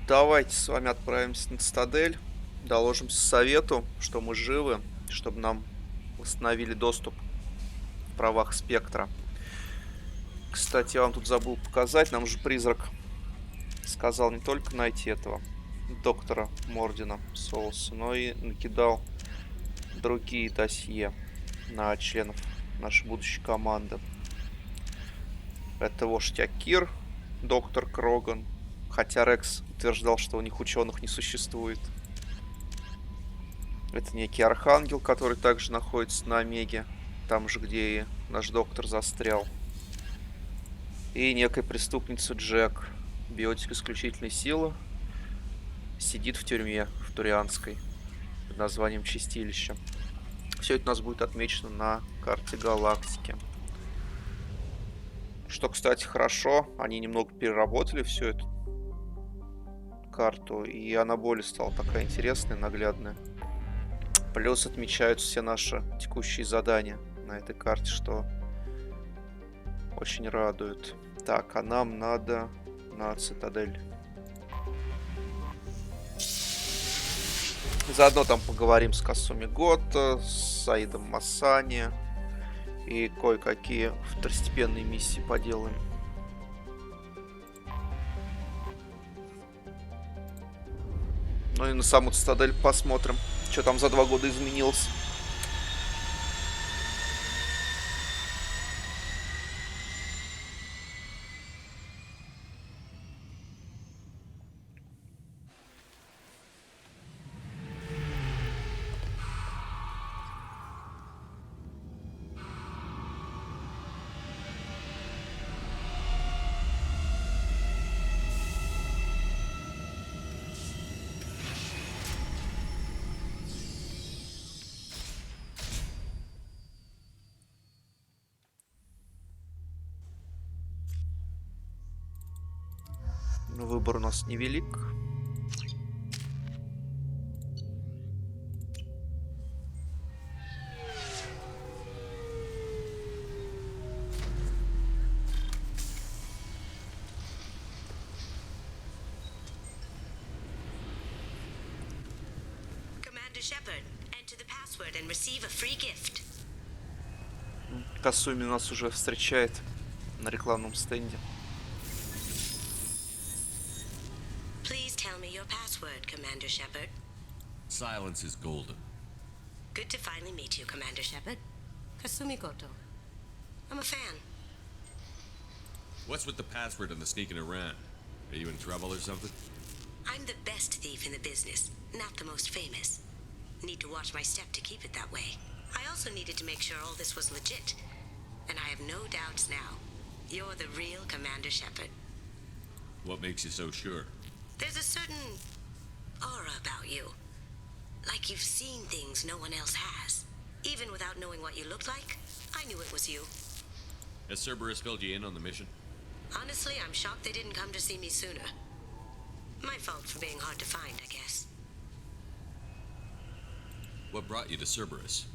Давайте с вами отправимся на Цитадель, доложимся совету, что мы живы, чтобы нам восстановили доступ в правах спектра. Кстати, я вам тут забыл показать, нам же призрак сказал не только найти этого доктора Мордина Соуса, но и накидал другие досье на членов нашей будущей команды. Это вождь Акир, доктор Кроган, хотя Рекс утверждал, что у них ученых не существует. Это некий архангел, который также находится на Омеге, там же, где и наш доктор застрял. И некая преступница Джек, биотик исключительной силы, сидит в тюрьме, в Турианской, под названием Чистилище. Все это у нас будет отмечено на карте галактики. Что, кстати, хорошо, они немного переработали всю эту карту, и она более стала такая интересная, наглядная. Плюс отмечаются все наши текущие задания на этой карте, что очень радует. Так, а нам надо на Цитадель. Заодно там поговорим с Касуми Гото, с Саидом Масани и кое-какие второстепенные миссии поделаем. Ну и на саму Цитадель посмотрим, что там за 2 года изменилось. Выбор у нас невелик. Касуми нас уже встречает на рекламном стенде. Commander Shepard. Silence is golden. Good to finally meet you, Commander Shepard. Kasumi Goto. I'm a fan. What's with the password and the sneaking around? Are you in trouble or something? I'm the best thief in the business, not the most famous. Need to watch my step to keep it that way. I also needed to make sure all this was legit. And I have no doubts now. You're the real Commander Shepard. What makes you so sure? There's a certain aura about you. Like you've seen things no one else has. Even without knowing what you looked like, I knew it was you. Has Cerberus filled you in on the mission? Honestly, I'm shocked they didn't come to see me sooner. My fault for being hard to find, I guess. What brought you to Cerberus?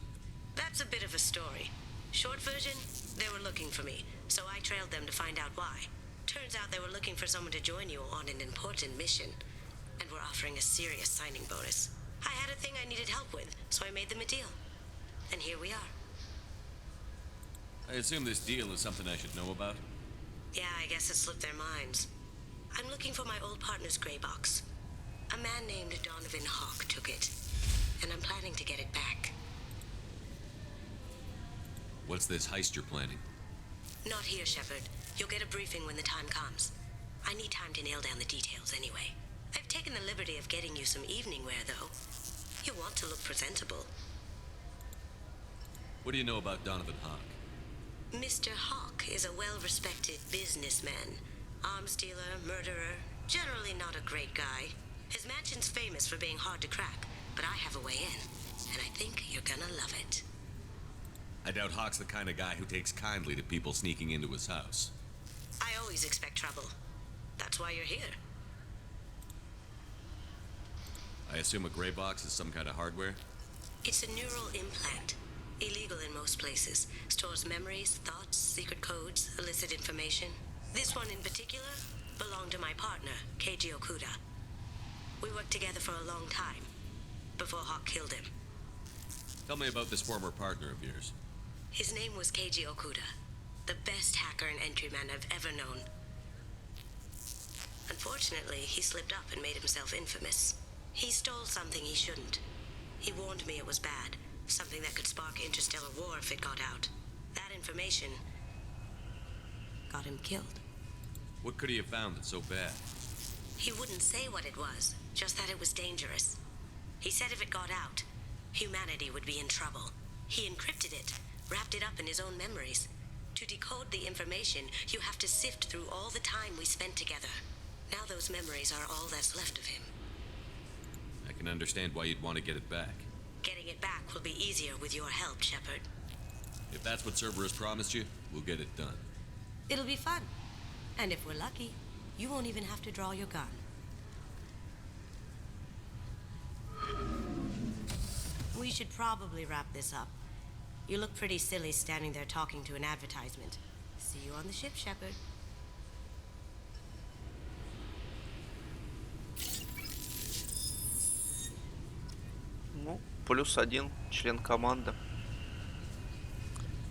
That's a bit of a story. Short version, they were looking for me, so I trailed them to find out why. Turns out they were looking for someone to join you on an important mission. And were offering a serious signing bonus. I had a thing I needed help with, so I made them a deal. And here we are. I assume this deal is something I should know about? Yeah, I guess it slipped their minds. I'm looking for my old partner's gray box. A man named Donovan Hawk took it. And I'm planning to get it back. What's this heist you're planning? Not here, Shepard. You'll get a briefing when the time comes. I need time to nail down the details anyway. I've taken the liberty of getting you some evening wear, though. You want to look presentable. What do you know about Donovan Hawk? Mr. Hawk is a well-respected businessman. Arms dealer, murderer, generally not a great guy. His mansion's famous for being hard to crack, but I have a way in, and I think you're gonna love it. I doubt Hawk's the kind of guy who takes kindly to people sneaking into his house. I always expect trouble. That's why you're here. I assume a gray box is some kind of hardware? It's a neural implant. Illegal in most places. Stores memories, thoughts, secret codes, illicit information. This one in particular belonged to my partner, Keiji Okuda. We worked together for a long time, before Hawk killed him. Tell me about this former partner of yours. His name was Keiji Okuda, the best hacker and entryman I've ever known. Unfortunately, he slipped up and made himself infamous. He stole something he shouldn't. He warned me it was bad, something that could spark interstellar war if it got out. That information got him killed. What could he have found that's so bad? He wouldn't say what it was, just that it was dangerous. He said if it got out, humanity would be in trouble. He encrypted it, wrapped it up in his own memories. To decode the information, you have to sift through all the time we spent together. Now those memories are all that's left of him. I can understand why you'd want to get it back. Getting it back will be easier with your help, Shepard. If that's what Cerberus promised you, we'll get it done. It'll be fun. And if we're lucky, you won't even have to draw your gun. We should probably wrap this up. You look pretty silly standing there talking to an advertisement. See you on the ship, Shepard. Ну, +1 член команды.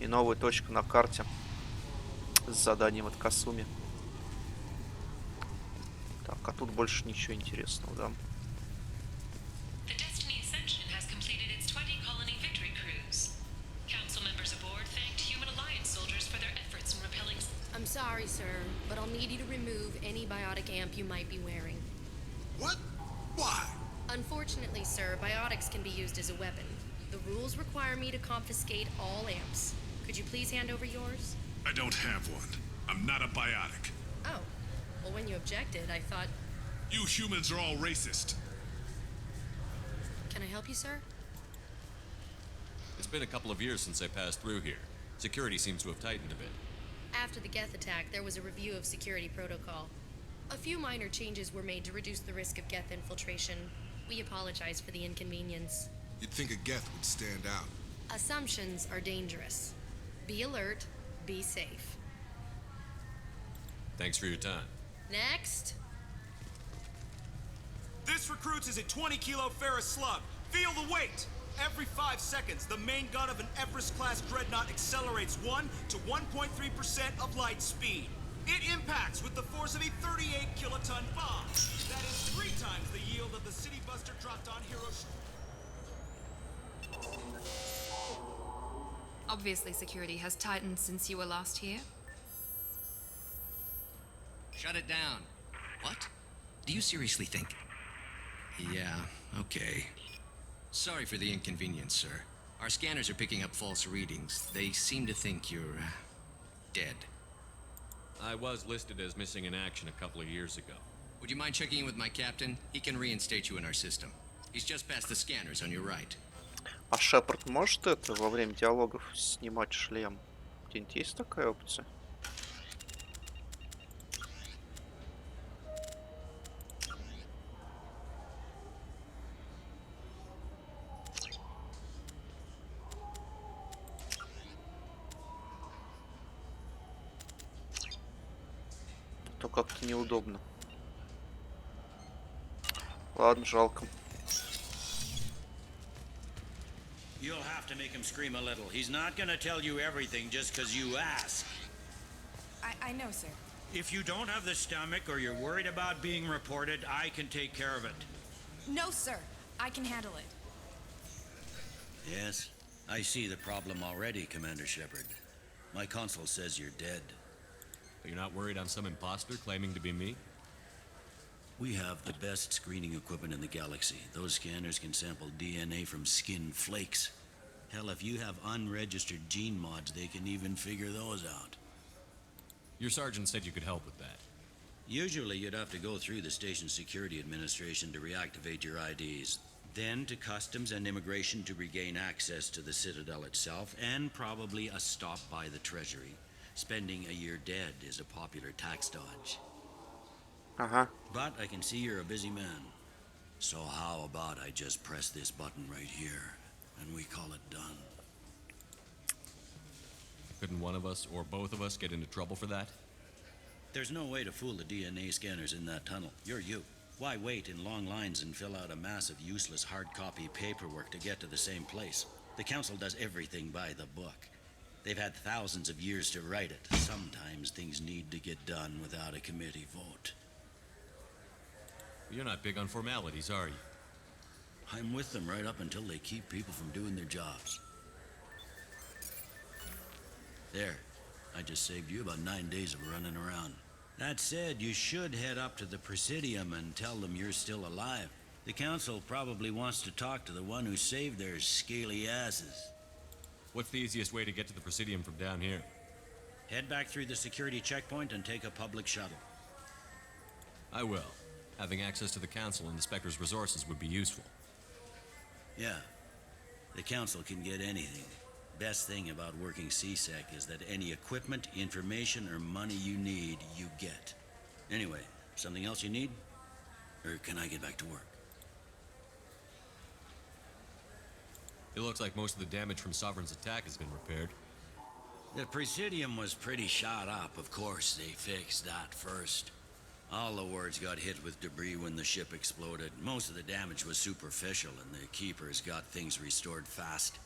И новая точка на карте с заданием от Касуми. Так, а тут больше ничего интересного, да? The Destiny Ascension has completed its 20 colony victory cruise. Council members aboard thanked Human Alliance soldiers for their efforts in repelling. I'm sorry, sir, but I'll need you to remove any biotic amp you might be wearing. What? Why? Unfortunately, sir, biotics can be used as a weapon. The rules require me to confiscate all amps. Could you please hand over yours? I don't have one. I'm not a biotic. Oh. Well, when you objected, I thought... You humans are all racist. Can I help you, sir? It's been a couple of years since I passed through here. Security seems to have tightened a bit. After the Geth attack, there was a review of security protocol. A few minor changes were made to reduce the risk of Geth infiltration. We apologize for the inconvenience. You'd think a Geth would stand out. Assumptions are dangerous. Be alert, be safe. Thanks for your time. Next. This recruits is a 20-kilo ferrous slug. Feel the weight! Every 5 seconds, the main gun of an Everest-class dreadnought accelerates 1 to 1.3% of light speed. It impacts with the force of a 38-kiloton bomb. That is 3 times the yield of the City Buster dropped on Hiroshima. Obviously, security has tightened since you were last here. Shut it down. What? Do you seriously think? Yeah, okay. Sorry for the inconvenience, sir. Our scanners are picking up false readings. They seem to think you're, dead. I was listed as missing in action a couple of years ago. Would you mind checking in with my captain? He can reinstate you in our system. He's just past the scanners on your right. А Шепард может это во время диалогов снимать шлем? Где-нибудь есть такая опция? То как-то неудобно. Ладно, жалко. You'll have to make him scream a little. He's not gonna tell you everything just because you ask. I know, sir. If you don't have the stomach or you're worried about being reported, I can take care of it. No, sir. I can handle it. Yes, I see the problem already, Commander Shepard. My console says you're dead. But you're not worried I'm some imposter claiming to be me? We have the best screening equipment in the galaxy. Those scanners can sample DNA from skin flakes. Hell, if you have unregistered gene mods, they can even figure those out. Your sergeant said you could help with that. Usually you'd have to go through the station security administration to reactivate your IDs, then to customs and immigration to regain access to the Citadel itself, and probably a stop by the Treasury. Spending a year dead is a popular tax dodge. But I can see you're a busy man. So how about I just press this button right here, and we call it done? Couldn't one of us, or both of us, get into trouble for that? There's no way to fool the DNA scanners in that tunnel. You're you. Why wait in long lines and fill out a massive useless hard copy paperwork to get to the same place? The council does everything by the book. They've had thousands of years to write it. Sometimes things need to get done without a committee vote. You're not big on formalities, are you? I'm with them right up until they keep people from doing their jobs. There. I just saved you about 9 days of running around. That said, you should head up to the Presidium and tell them you're still alive. The council probably wants to talk to the one who saved their scaly asses. What's the easiest way to get to the Presidium from down here? Head back through the security checkpoint and take a public shuttle. I will. Having access to the council and the Spectre's resources would be useful. Yeah. The council can get anything. Best thing about working CSEC is that any equipment, information, or money you need, you get. Anyway, something else you need? Or can I get back to work? It looks like most of the damage from Sovereign's attack has been repaired. The Presidium was pretty shot up. Of course, they fixed that first. All the wards got hit with debris when the ship exploded. Most of the damage was superficial, and the Keepers got things restored fast.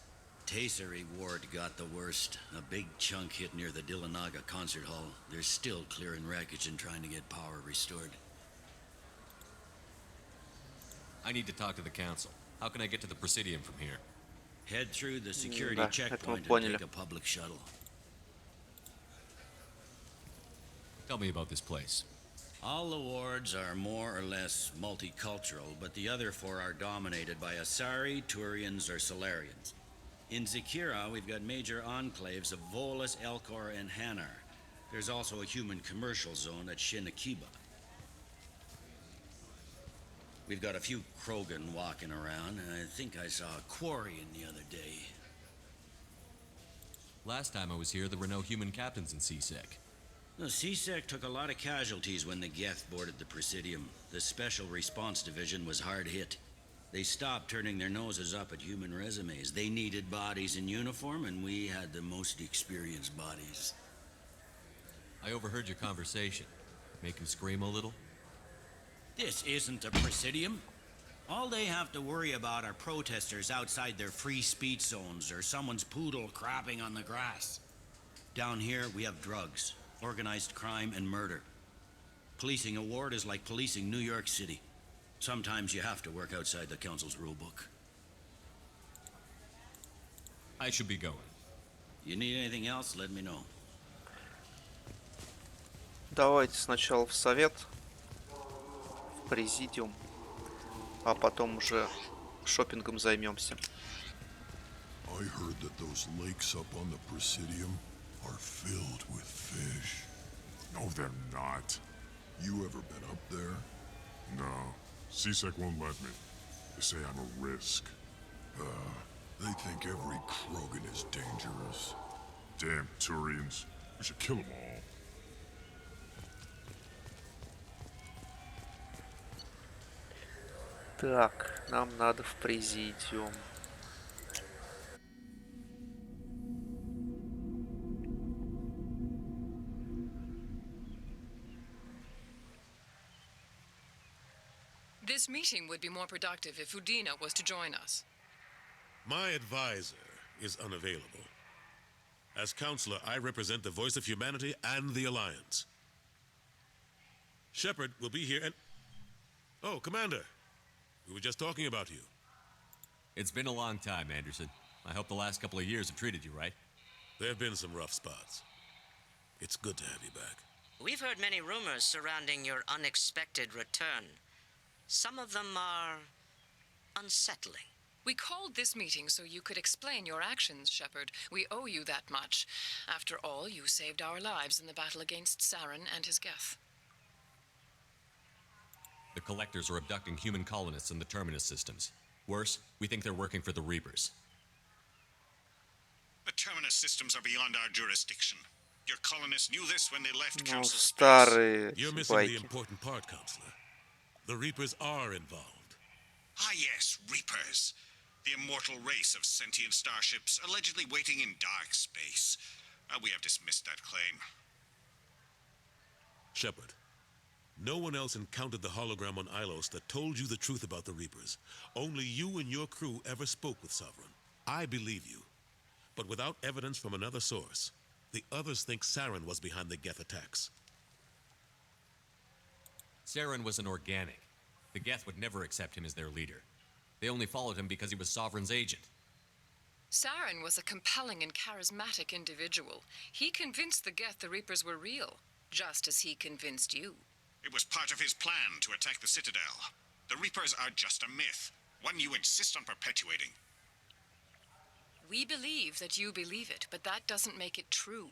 Tasery Ward got the worst. A big chunk hit near the Dillanaga concert hall. They're still clearing wreckage and trying to get power restored. I need to talk to the council. How can I get to the Presidium from here? Head through the security Да, это мы checkpoint and поняли. take a public shuttle. Tell me about this place. All the wards are more or less multicultural, but the other four are dominated by Asari, Turians, or Solarians. In Zakira, we've got major enclaves of Volus, Elcor, and Hanar. There's also a human commercial zone at Shinakiba. We've got a few Krogan walking around, and I think I saw a Quarian the other day. Last time I was here, there were no human captains in CSEC. The CSEC took a lot of casualties when the Geth boarded the Presidium. The Special Response Division was hard hit. They stopped turning their noses up at human resumes. They needed bodies in uniform, and we had the most experienced bodies. I overheard your conversation. Make him scream a little? This isn't a Presidium. All they have to worry about are protesters outside their free speech zones or someone's poodle crapping on the grass. Down here, we have drugs, organized crime, and murder. Policing a ward is like policing New York City. Sometimes you have to work outside the council's rulebook. I should be going. You need anything else, let me know. Давайте сначала в совет, в президиум, а потом уже шопингом займемся. I heard that those lakes up on the Presidium are filled with fish. No, they're not. You ever been up there? No. CSEC won't let me. They say I'm a risk. They think every Krogan is dangerous. Damn Turians. We should kill them all. Так, нам надо в президиум. This meeting would be more productive if Udina was to join us. My advisor is unavailable. As counselor, I represent the voice of humanity and the Alliance. Shepard will be here and... Oh, Commander. We were just talking about you. It's been a long time, Anderson. I hope the last couple of years have treated you right. There have been some rough spots. It's good to have you back. We've heard many rumors surrounding your unexpected return. Some of them are unsettling. We called this meeting so you could explain your actions, Shepard. We owe you that much. After all, you saved our lives in the battle against Saren and his Geth. The Collectors are abducting human colonists in the Terminus systems. Worse, we think they're working for the Reapers. The Terminus systems are beyond our jurisdiction. Your colonists knew this when they left Ну, Council space. старые You're missing the байки. important part, Counselor. The Reapers are involved. Ah, yes, Reapers. The immortal race of sentient starships allegedly waiting in dark space. We have dismissed that claim. Shepard, No one else encountered the hologram on Ilos that told you the truth about the Reapers. Only you and your crew ever spoke with Sovereign. I believe you. But without evidence from another source, the others think Saren was behind the Geth attacks. Saren was an organic. The Geth would never accept him as their leader. They only followed him because he was Sovereign's agent. Saren was a compelling and charismatic individual. He convinced the Geth the Reapers were real, just as he convinced you. It was part of his plan to attack the Citadel. The Reapers are just a myth, one you insist on perpetuating. We believe that you believe it, but that doesn't make it true.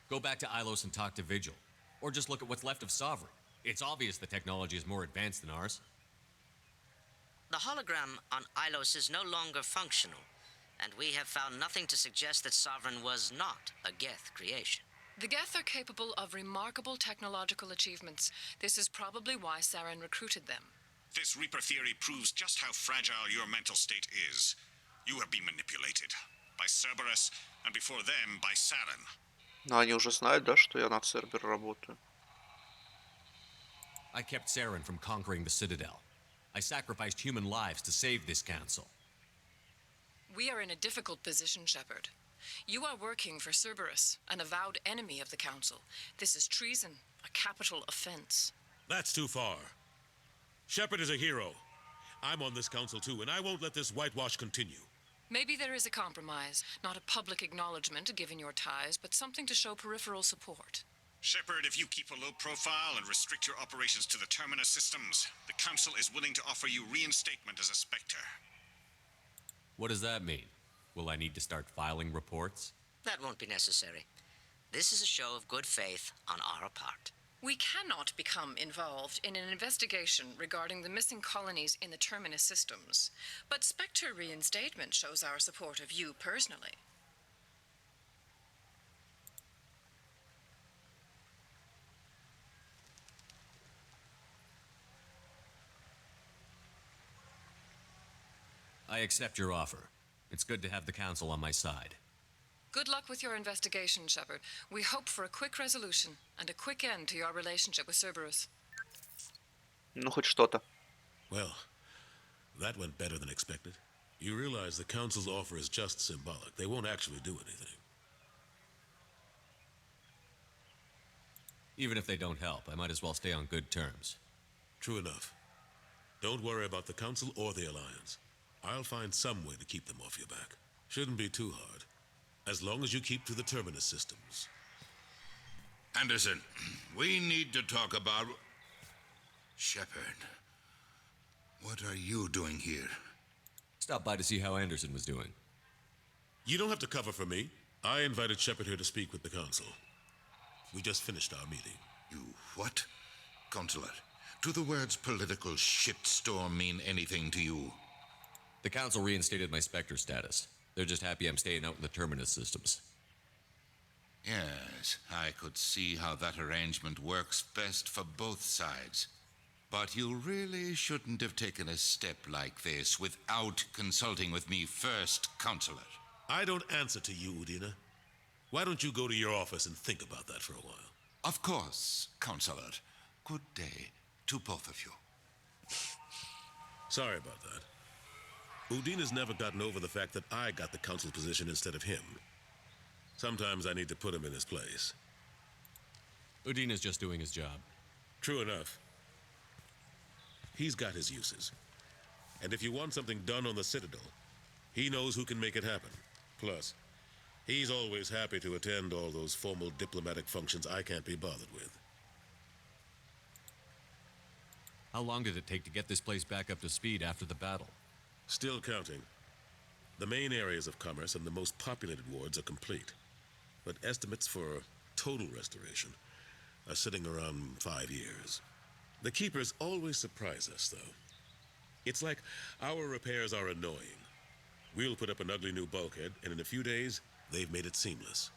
Go back to Ilos and talk to Vigil. Or just look at what's left of Sovereign. It's obvious the technology is more advanced than ours. The hologram on Ilos is no longer functional, and we have found nothing to suggest that Sovereign was not a Geth creation. The Geth are capable of remarkable technological achievements. This is probably why Saren recruited them. This Reaper theory proves just how fragile your mental state is. You have been manipulated. By Cerberus, and before them, by Saren. Но они уже знают, да, что я на Цербер работаю. I kept Saren from conquering the Citadel. I sacrificed human lives to save this council. We are in a difficult position, Shepard. You are working for Cerberus, an avowed enemy of the Council. This is treason, a capital offense. That's too far. Shepard is a hero. I'm on this council too, and I won't let this whitewash continue. Maybe there is a compromise, not a public acknowledgement given your ties, but something to show peripheral support. Shepard, if you keep a low profile and restrict your operations to the Terminus systems, the Council is willing to offer you reinstatement as a Spectre. What does that mean? Will I need to start filing reports? That won't be necessary. This is a show of good faith on our part. We cannot become involved in an investigation regarding the missing colonies in the Terminus systems, but Spectre reinstatement shows our support of you personally. I accept your offer. It's good to have the Council on my side. Good luck with your investigation, Shepard. We hope for a quick resolution and a quick end to your relationship with Cerberus. Ну, хоть что-то. Well, that went better than expected. You realize the Council's offer is just symbolic. They won't actually do anything. Even if they don't help, I might as well stay on good terms. True enough. Don't worry about the Council or the Alliance. I'll find some way to keep them off your back. Shouldn't be too hard. As long as you keep to the Terminus systems. Anderson, we need to talk about... Shepard, what are you doing here? Stop by to see how Anderson was doing. You don't have to cover for me. I invited Shepard here to speak with the Council. We just finished our meeting. You what? Consular, do the words political shitstorm mean anything to you? The Council reinstated my Spectre status. They're just happy I'm staying out in the Terminus systems. Yes, I could see how that arrangement works best for both sides. But you really shouldn't have taken a step like this without consulting with me first, Consular. I don't answer to you, Udina. Why don't you go to your office and think about that for a while? Of course, Consular. Good day to both of you. Sorry about that. Udina's never gotten over the fact that I got the Council position instead of him. Sometimes I need to put him in his place. Udina's just doing his job. True enough. He's got his uses. And if you want something done on the Citadel, he knows who can make it happen. Plus, he's always happy to attend all those formal diplomatic functions I can't be bothered with. How long did it take to get this place back up to speed after the battle? Still counting. The main areas of commerce and the most populated wards are complete. But estimates for total restoration are sitting around 5 years. The Keepers always surprise us, though. It's like our repairs are annoying. We'll put up an ugly new bulkhead, and in a few days, they've made it seamless.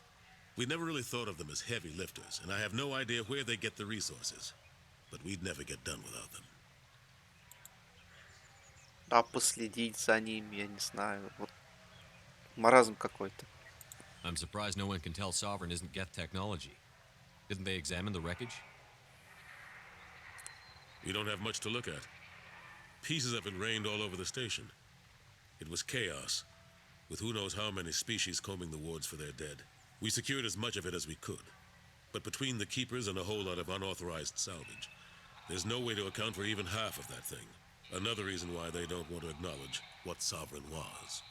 We never really thought of them as heavy lifters, and I have no idea where they get the resources. But we'd never get done without them. А последить за ними, я не знаю. Вот маразм какой-то. I'm surprised no one can tell Sovereign isn't Geth technology. Didn't they examine the wreckage? We don't have much to look at. Pieces of it rained all over the station. It was chaos, with who knows how many species combing the wards for their dead. We secured as much of it as we could. But between the keepers and a whole lot of unauthorized salvage, there's no way to account for even half of that thing. Another reason why they don't want to acknowledge what Sovereign was.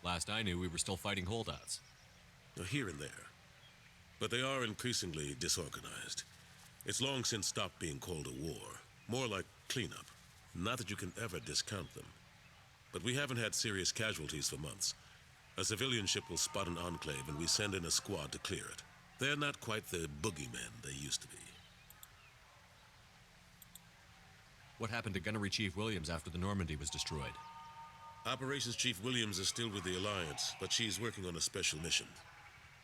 Last I knew, we were still fighting holdouts. Here and there. But they are increasingly disorganized. It's long since stopped being called a war. More like cleanup. Not that you can ever discount them. But we haven't had serious casualties for months. A civilian ship will spot an enclave and we send in a squad to clear it. They're not quite the boogeymen they used to be. What happened to Gunnery Chief Williams after the Normandy was destroyed? Operations Chief Williams is still with the Alliance, but she's working on a special mission.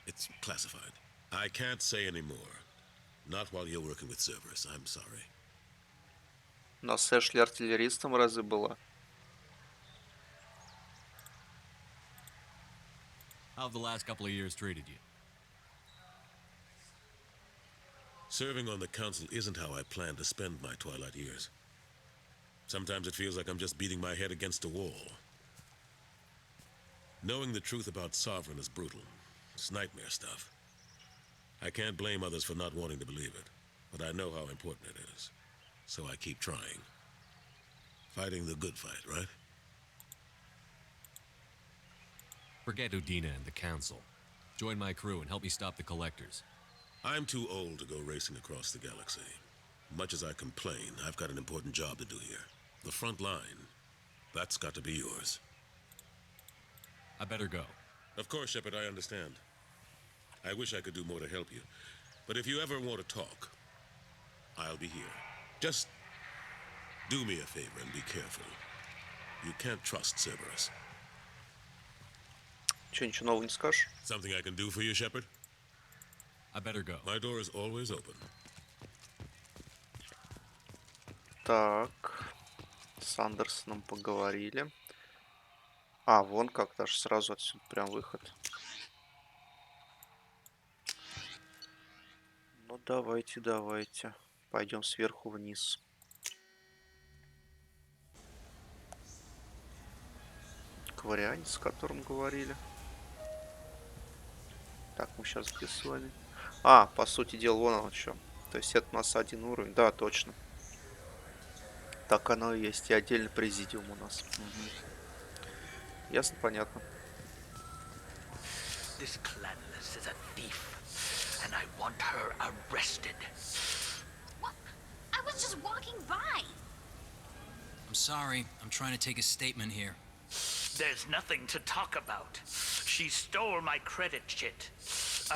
It's classified. I can't say any more. Not while you're working with Cerberus, I'm sorry. Но с Эшли артиллеристом разве была? How have the last couple of years treated you? Serving on the Council isn't how I plan to spend my twilight years. Sometimes it feels like I'm just beating my head against a wall. Knowing the truth about Sovereign is brutal. It's nightmare stuff. I can't blame others for not wanting to believe it, but I know how important it is. So I keep trying. Fighting the good fight, right? Forget Udina and the Council. Join my crew and help me stop the Collectors. I'm too old to go racing across the galaxy. Much as I complain, I've got an important job to do here. The front line. That's got to be yours. I better go. Of course, Shepard, I understand. I wish I could do more to help you. But if you ever want to talk, I'll be here. Just do me a favor and be careful. You can't trust Cerberus. Че, ничего нового не скажешь? Something I can do for you, Shepard? I better go. My door is always open. Так. С Андерсоном поговорили. А, вон как, даже сразу отсюда прям выход. Ну, давайте, давайте. Пойдем сверху вниз. Кварианец, о котором говорили. Так, мы сейчас где с вами? А, по сути дела, вон он что. То есть это у нас один уровень. Да, точно. Так оно и есть. И отдельный президиум у нас. Угу. Ясно, понятно. This Clanless is a thief, and I want her arrested. What? I was just walking by. I'm sorry. I'm trying to take a statement here. There's nothing to talk about. She stole my credit chit.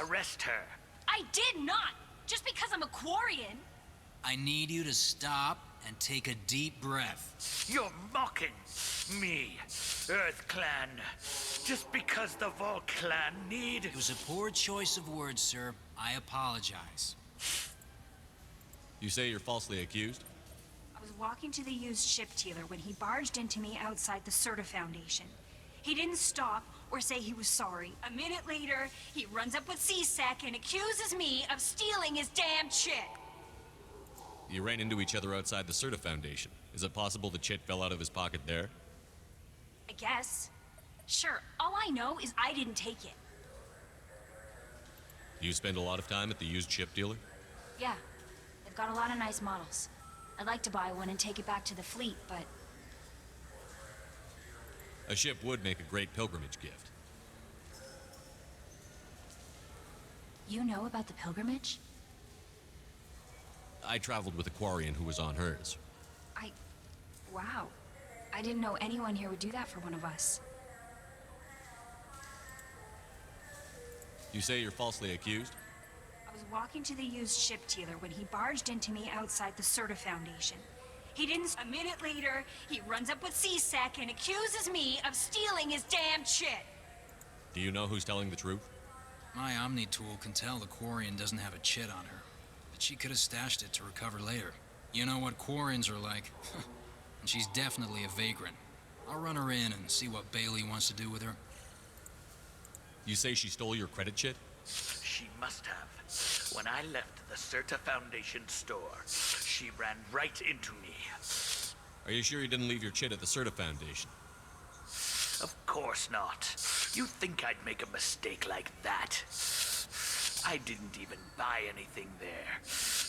Arrest her. I did not. Just because I'm a Quarian. I need you to stop and take a deep breath. You're mocking me, Earth Clan. Just because the Vol Clan need... It was a poor choice of words, sir. I apologize. You say you're falsely accused? I was walking to the used ship dealer when he barged into me outside the Serta Foundation. He didn't stop or say he was sorry. A minute later, he runs up with C-Sec and accuses me of stealing his damn chit. You ran into each other outside the Serta Foundation. Is it possible the chit fell out of his pocket there? I guess. Sure, all I know is I didn't take it. Do you spend a lot of time at the used ship dealer? Yeah, they've got a lot of nice models. I'd like to buy one and take it back to the fleet, but... A ship would make a great pilgrimage gift. You know about the pilgrimage? I traveled with a Quarian who was on hers. Wow. I didn't know anyone here would do that for one of us. You say you're falsely accused? I was walking to the used ship dealer when he barged into me outside the Serta Foundation. He didn't... A minute later, he runs up with C-Sec and accuses me of stealing his damn chit. Do you know who's telling the truth? My Omni tool can tell the Quarian doesn't have a chit on her, but she could have stashed it to recover later. You know what Quarians are like. And she's definitely a vagrant. I'll run her in and see what Bailey wants to do with her. You say she stole your credit chit? She must have. When I left the Certa Foundation store, she ran right into me. Are you sure you didn't leave your chit at the Certa Foundation? Of course not. You think I'd make a mistake like that? I didn't even buy anything there.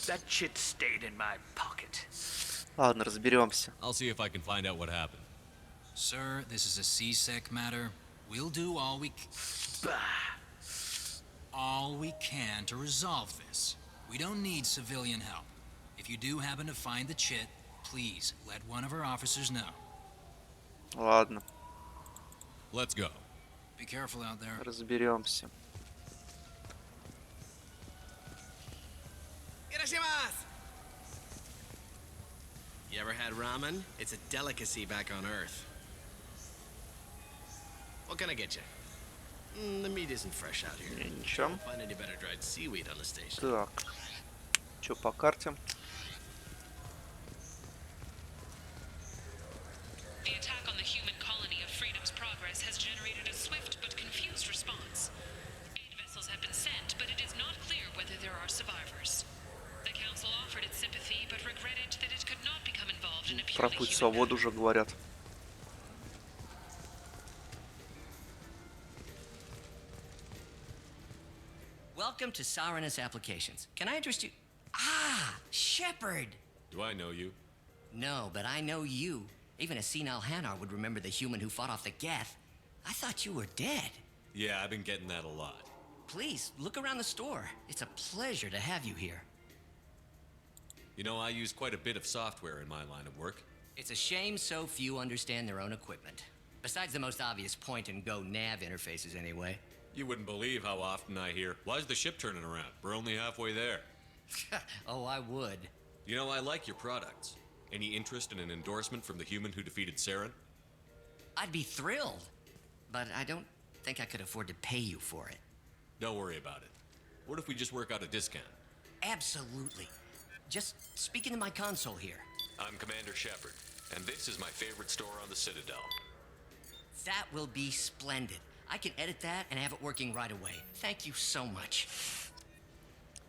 That chit stayed in my pocket. Ладно, разберемся. I'll see if I can find out what happened. Sir, this is a CSEC matter. We'll do all we can to resolve this. We don't need civilian help. If you do happen to find the chit, please let one of our officers know. Ладно. Let's go. Be careful out there. Разберемся. You ever had ramen? It's a delicacy back on Earth. What can I get you? The meat isn't fresh out here. Ничего. Don't find any better dried seaweed on the station. Так. Что по карте? The attack on the human colony of Freedom's Progress has generated a swift but confused response. 8 vessels have been sent, but it is not clear whether there are survivors. The Council offered its sympathy, but regretted that it could not become involved in a Про purely путь human свободы уже говорят. Welcome to Sarenus Applications. Can I interest you? Ah, Shepard! Do I know you? No, but I know you. Even a senile Hanar would remember the human who fought off the Geth. I thought you were dead. Yeah, I've been getting that a lot. Please, look around the store. It's a pleasure to have you here. You know, I use quite a bit of software in my line of work. It's a shame so few understand their own equipment. Besides the most obvious point-and-go nav interfaces, anyway. You wouldn't believe how often I hear, "Why's the ship turning around? We're only halfway there." Oh, I would. You know, I like your products. Any interest in an endorsement from the human who defeated Saren? I'd be thrilled. But I don't think I could afford to pay you for it. Don't worry about it. What if we just work out a discount? Absolutely. Just speak into my console here. I'm Commander Shepard, and this is my favorite store on the Citadel. That will be splendid. I can edit that and have it working right away. Thank you so much.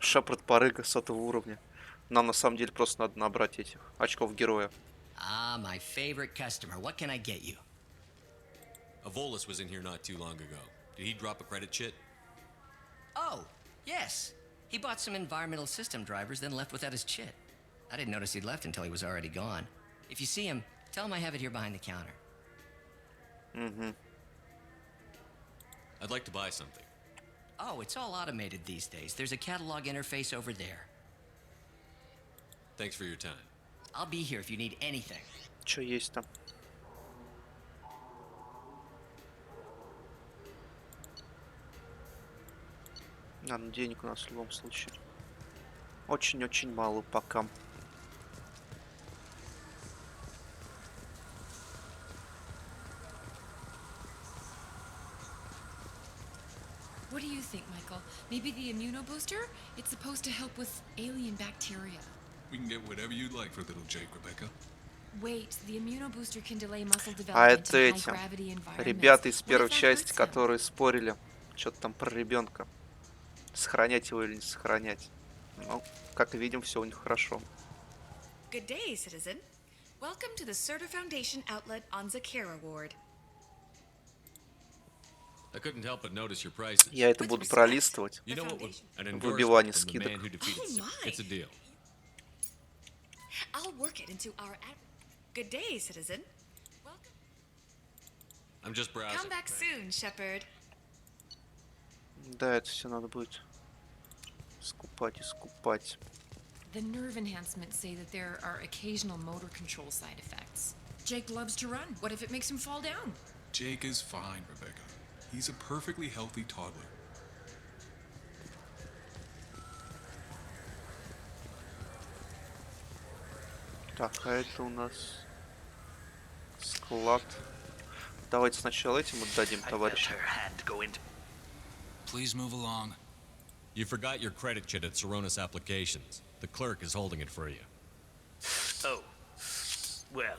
Шепард порыга 100 уровня. Нам на самом деле просто надо набрать этих очков героя. Ah, my favorite customer. What can I get you? Avolis was in here not too long ago. Did he drop a credit chit? Oh, yes. He bought some environmental system drivers, then left without his chit. I didn't notice he'd left until he was already gone. If you see him, tell him I have it here behind the counter. Mm-hmm. I'd like to buy something. Oh, it's all automated these days. There's a catalog interface over there. Thanks for your time. I'll be here if you need anything. Что есть там? А, ну денег у нас в любом случае. Очень-очень мало пока. What do you think, Michael? Maybe the immunobooster? It's supposed to help with alien bacteria. We can get whatever you'd like for little Jake, Rebecca. Wait, the immunobooster can delay muscle А development это in эти high-gravity environments. ребята из What первой if that части, hurts him? которые спорили, что-то там про ребенка. Сохранять его или не сохранять. Ну, как видим, все у них хорошо. Good day, citizen. Welcome to the Certa Foundation outlet on Zakara Ward. I couldn't help but notice your prices. Я это буду пролистывать. You know what would an Выбивание endorsement from the man скидок. who defeated Oh, Saren. my. It's a deal. I'll work it into our Good day, citizen. I'm just browsing. Come back soon, Shepard. Да, это все надо будет скупать и скупать. The nerve enhancements say that there are occasional motor control side effects. Jake loves to run. What if it makes him fall down? Jake is fine, Rebecca. He's a perfectly healthy toddler. Так, а это у нас склад. Давайте сначала этим отдадим, товарищи. Please move along. You forgot your credit chit at Sarenus Applications. The clerk is holding it for you. Oh. Well,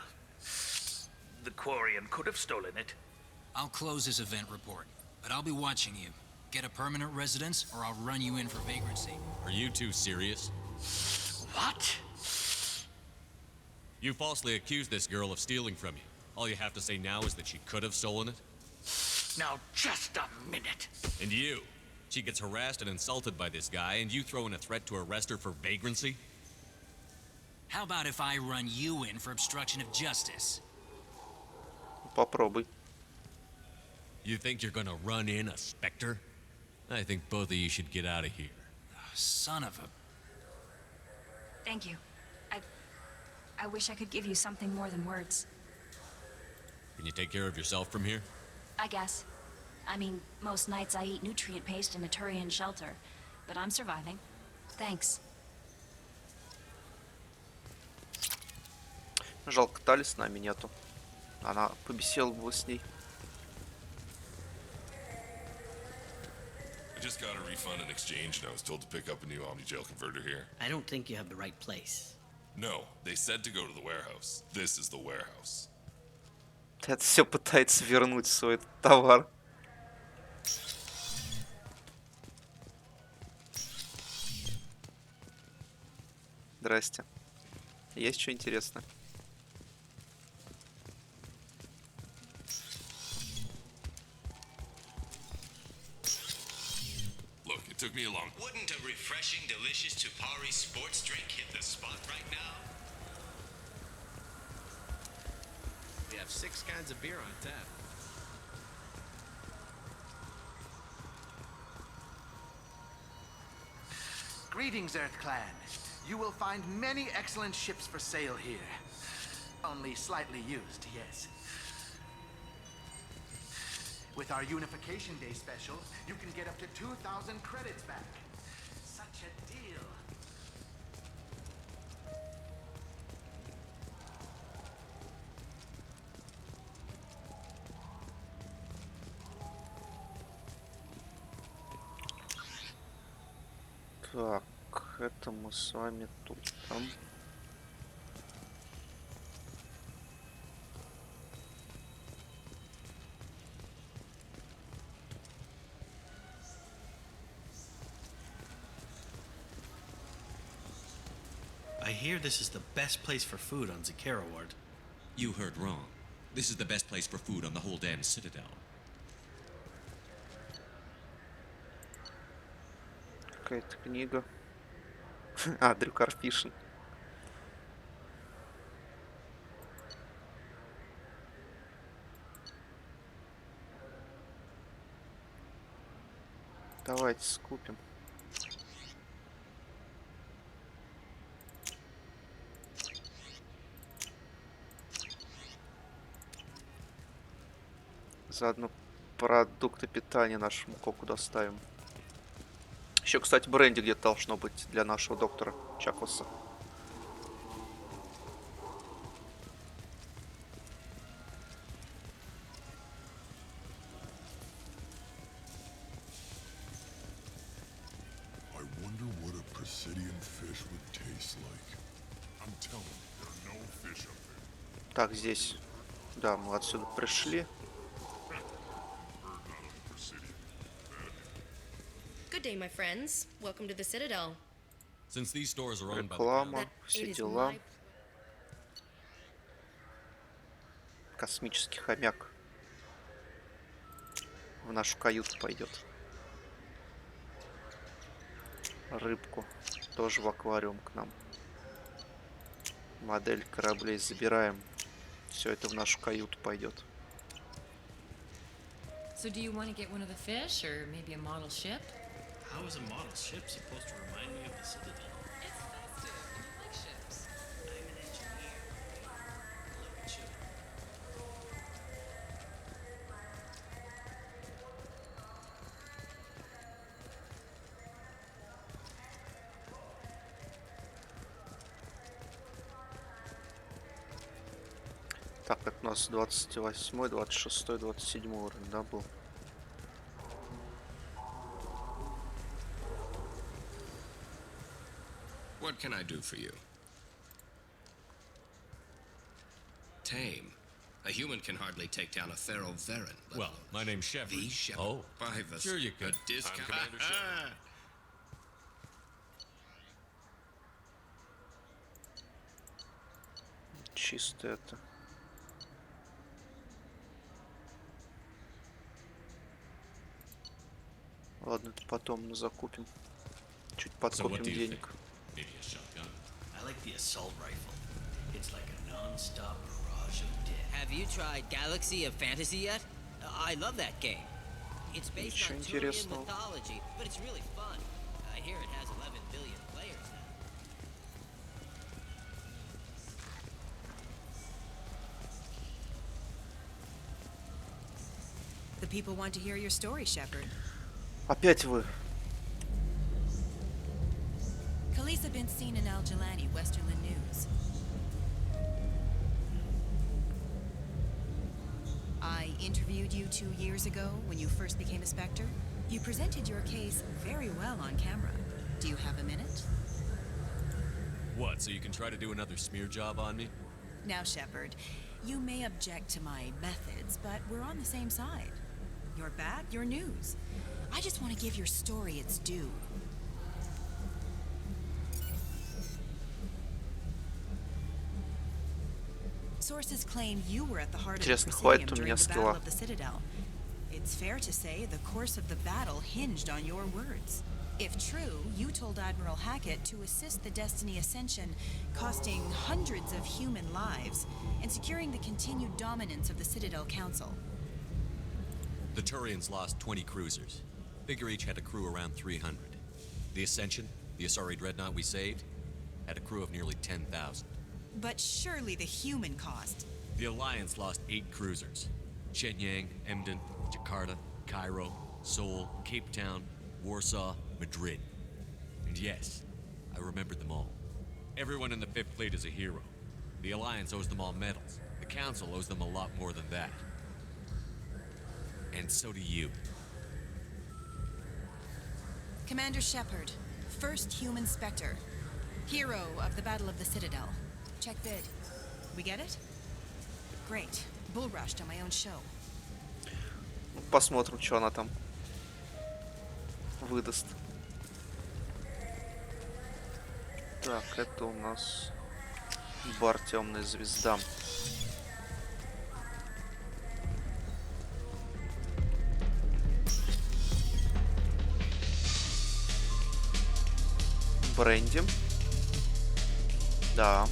the Quarian could have stolen it. I'll close this event report, but I'll be watching you. Get a permanent residence, or I'll run you in for vagrancy. Are you two serious? What? You falsely accused this girl of stealing from you. All you have to say now is that she could have stolen it? Now, just a minute. And you? She gets harassed and insulted by this guy, and you throw in a threat to arrest her for vagrancy? How about if I run you in for obstruction of justice? Попробуй. You think you're gonna run in a specter? I think both of you should get out of here. Son of a... Thank you. I wish I could give you something more than words. Can you take care of yourself from here? I guess. I mean, most nights I eat nutrient paste in a Turian shelter, but I'm surviving. Thanks. Жалко, Тали с нами нету. Она побеседовала бы с ней. I just got a refund in exchange, and I was told to pick up a new Omni-Jail converter here. I don't think you have the right place. No, they said to go to the warehouse. This is the warehouse. Это все пытается вернуть свой товар. Здрасте. Есть что интересное? Look, it took me a long... Wouldn't a refreshing, delicious Tupari sports drink hit the spot right now? We have 6 kinds of beer on tap. Greetings, Earth Clan. You will find many excellent ships for sale here. Only slightly used, yes. With our Unification Day special, you can get up to 2,000 credits back. Such a deal. Так, это мы с вами тут. Там. I hear this is the best place for food on Zakara Ward. You heard wrong. This is the best place for food on the whole damn Citadel. Какая-то книга. А, Дрю Карфишин. Давайте скупим. Заодно продукты питания нашему коку доставим. Еще, кстати, бренди где-то должно быть для нашего доктора Чакласа. I wonder what a Presidium fish would taste like. I'm telling you, there are no fish up there. Так, здесь. Да, мы отсюда пришли. Good day, my friends. Welcome to the Citadel. Since these stores are owned by Реклама, все дела. Космический хомяк в нашу каюту пойдет. Рыбку тоже в аквариум к нам. Модель кораблей забираем. Все это в нашу каюту пойдет. So do you want to get one of the fish or maybe a model ship? How is a model ship supposed to remind me of the Citadel? It's festive. You like ships. I'm an engineer. Look at you. Так, это у нас 28, 26, 27 уровень, да, был? What can I do for you? Tame. A human can hardly take down a feral Varen. Well, my name's Shepard. The Shepard. Oh, By the sure you could. a discount. I'm Commander Shepard. Чисто это. Ладно, это потом мы закупим. Чуть подкопим денег. Maybe a shotgun. I like the assault rifle. It's like a non-stop barrage of death. Have you tried Galaxy of Fantasy yet? I love that game. It's based Ничего on Turian интересного. mythology, but it's really fun. I hear it has 11 billion players now. The people want to hear your story, Shepard. Опять вы. Khaleesa been seen in Al Jalani, Westerland News. I interviewed you 2 years ago when you first became a Spectre. You presented your case very well on camera. Do you have a minute? What, so you can try to do another smear job on me? Now, Shepard, you may object to my methods, but we're on the same side. You're back, you're news. I just want to give your story its due. Sources claim you were at the heart of the Интересно, Presidium хватит у during меня the Battle скилла. of the Citadel. It's fair to say the course of the battle hinged on your words. If true, you told Admiral Hackett to assist the Destiny Ascension, costing hundreds of human lives and securing the continued dominance of the Citadel Council. The Turians lost 20 cruisers. Figure each had a crew around 300. The Ascension, the Asari dreadnought we saved, had a crew of nearly 10,000. But surely the human cost. The Alliance lost 8 cruisers. Shenyang, Emden, Jakarta, Cairo, Seoul, Cape Town, Warsaw, Madrid. And yes, I remembered them all. Everyone in the 5th Fleet is a hero. The Alliance owes them all medals. The Council owes them a lot more than that. And so do you. Commander Shepard, first human Spectre. Hero of the Battle of the Citadel. Check bid. We get it? Great. Bull rushed on my own show. Посмотрим, что она там выдаст. Так, это у нас бар «Темная звезда». Бренди. Да.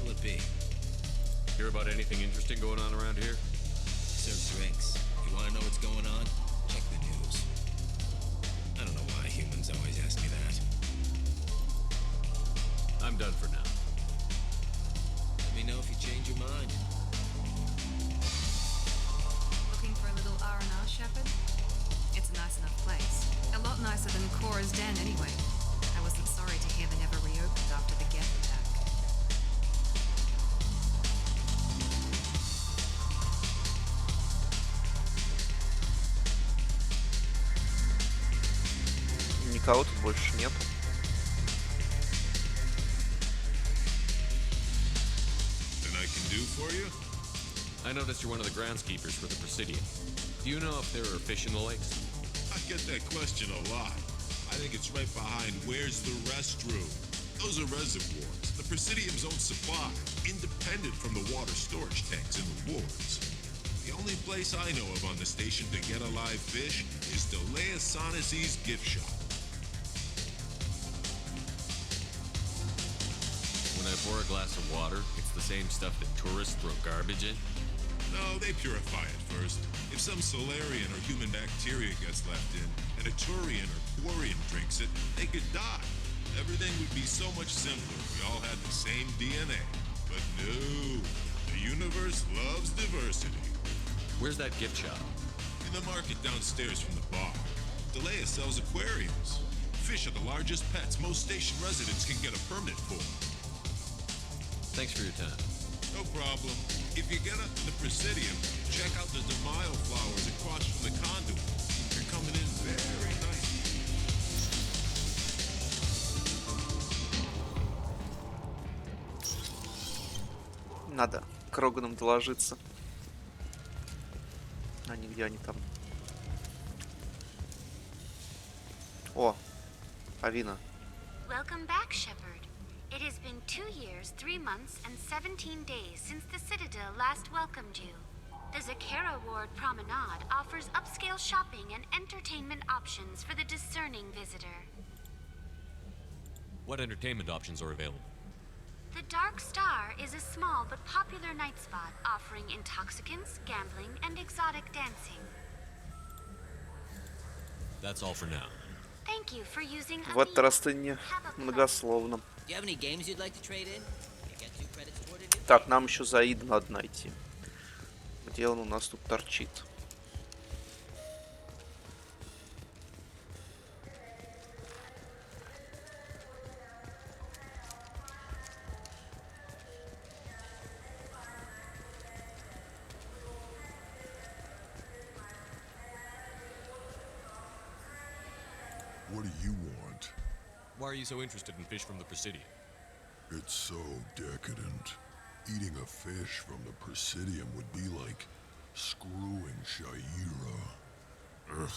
Will it be? Hear about anything interesting going on around here? Serve drinks. You want to know what's going on? Check the news. I don't know why humans always ask me that. I'm done for now. Let me know if you change your mind. Looking for a little R&R, Shepard? It's a nice enough place. A lot nicer than Cora's den, anyway. I wasn't sorry to hear they never reopened after the Geth attack. Никого тут больше нет. Anything I can do for you? I noticed you're one of the groundskeepers for the Presidium. Do you know if there are fish in the lakes? I get that question a lot. I think it's right behind where's the restroom. Those are reservoirs, the Presidium's own supply, independent from the water storage tanks in the wards. The only place I know of on the station to get a live fish is Delea Sonesi's gift shop. When I pour a glass of water, it's the same stuff that tourists throw garbage in? No, they purify it first. If some Solarian or human bacteria gets left in, and a Turian or Quarian drinks it, they could die. Everything would be so much simpler if we all had the same DNA. But no, the universe loves diversity. Where's that gift shop? In the market downstairs from the bar. Delea sells aquariums. Fish are the largest pets most station residents can get a permit for. Thanks for your time. No problem. If you get up to the Presidium, check out the Demile flowers across from the conduit. They're coming in very nicely. Надо Кроганам доложиться. Где они там? О, Авина. Welcome back, Shepard. It has been 2 years, 3 months, and 17 days since the Citadel last welcomed you. The Zakera Ward Promenade offers upscale shopping and entertainment options for the discerning visitor. What entertainment options are available? The Dark Star is a small but popular night spot offering intoxicants, gambling, and exotic dancing. That's all for now. Thank you for using В этот раз ты не многословно. Do you have any games you'd like to trade in? You get 2 credits for it. Так, нам еще Заида надо найти. Где он у нас тут торчит? What do you want? Why are you so interested in fish from the Presidium? It's so decadent. Eating a fish from the Presidium would be like screwing Shaira. Ugh,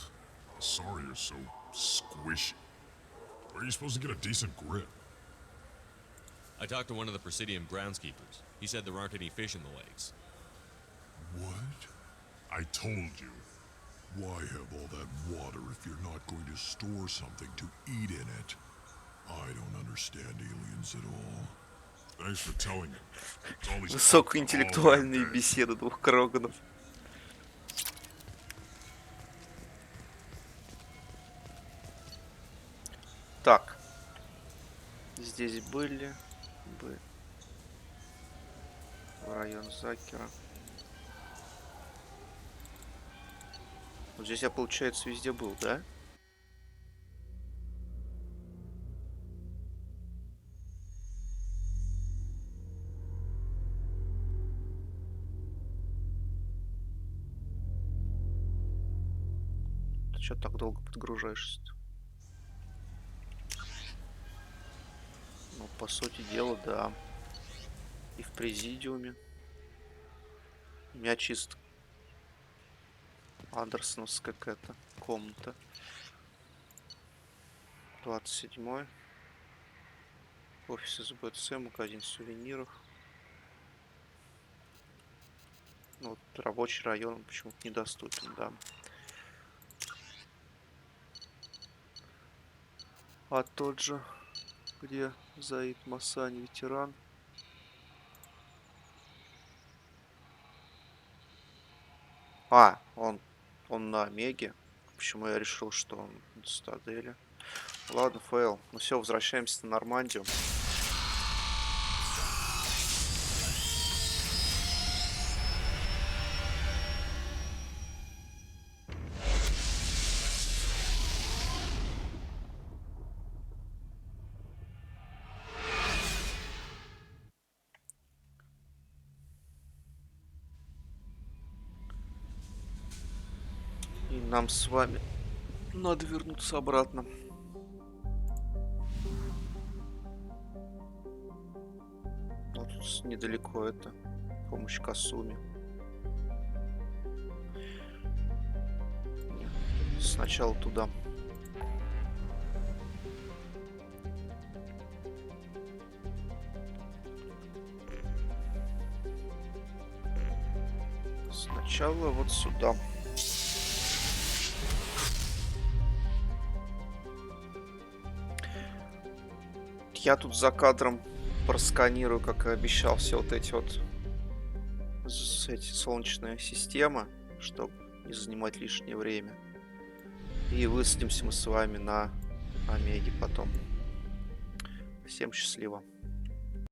sorry you're so squishy. Where are you supposed to get a decent grip? I talked to one of the Presidium groundskeepers. He said there aren't any fish in the lakes. What? I told you. Why have all that water if you're not going to store something to eat in it? I don't understand aliens at all. Thanks for telling me. It's all these Высокоинтеллектуальные беседы двух Кроганов. Так. Здесь были бы в район Закера. Вот здесь я, получается, везде был, да? Ты чё так долго подгружаешься-то? Ну, по сути дела, да. И в президиуме. У меня чисто Андерсоновская какая-то комната. 27-й. Офис СБЦ, магазин сувениров. Ну, вот рабочий район почему-то недоступен, да. А тот же, где Заид Масани, ветеран. А, он на Омеге. Почему я решил, что он на Цитадели? Ладно, фейл. Ну все, возвращаемся на Нормандию. И нам с вами надо вернуться обратно. Вот тут недалеко это. Помощь Касуми. Нет, сначала туда. Сначала вот сюда. Я тут за кадром просканирую, как и обещал, все вот эти вот эти солнечные системы, чтобы не занимать лишнее время. И высадимся мы с вами на Омеге потом. Всем счастливо.